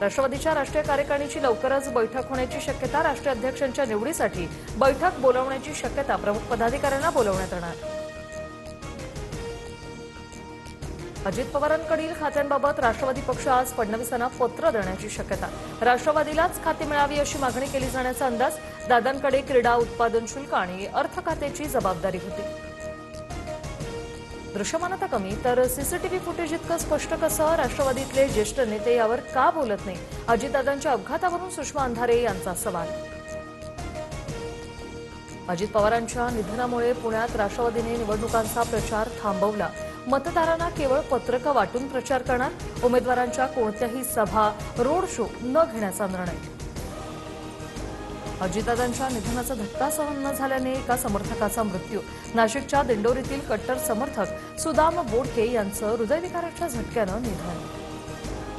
राष्ट्रवादीच्या राष्ट्रीय कार्यकारिणीची लवकरच बैठक होण्याची शक्यता. राष्ट्रीय अध्यक्षांच्या निवडीसाठी बैठक बोलावण्याची शक्यता. प्रमुख पदाधिकाऱ्यांना बोलावण्यात येणार. अजित पवारांकडील खात्यांबाबत राष्ट्रवादी पक्ष आज फडणवीसांना पत्र देण्याची शक्यता. राष्ट्रवादीलाच खाती मिळावी अशी मागणी केली जाण्याचा अंदाज. दादांकडे क्रीडा उत्पादन शुल्क आणि अर्थ खात्याची जबाबदारी होती. दृश्यमानता कमी तर सीसीटीव्ही फुटेज इतकं स्पष्ट कसं? राष्ट्रवादीतले ज्येष्ठ नेते यावर का बोलत नाही? अजितदादांच्या अपघातावरून सुषमा अंधारे यांचा सवाल. अजित पवारांच्या निधनामुळे पुण्यात राष्ट्रवादीने निवडणुकांचा प्रचार थांबवला. मतदारांना केवळ पत्रकं वाटून प्रचार करणार. उमेदवारांच्या कोणत्याही सभा, रोड शो न घेण्याचा निर्णय. अजितदादांच्या निधनाचा धक्का सहन न झाल्याने एका समर्थकाचा मृत्यू. नाशिकच्या दिंडोरीतील कट्टर समर्थक सुदाम बोडके यांचं हृदयविकाराच्या झटक्यानं निधन.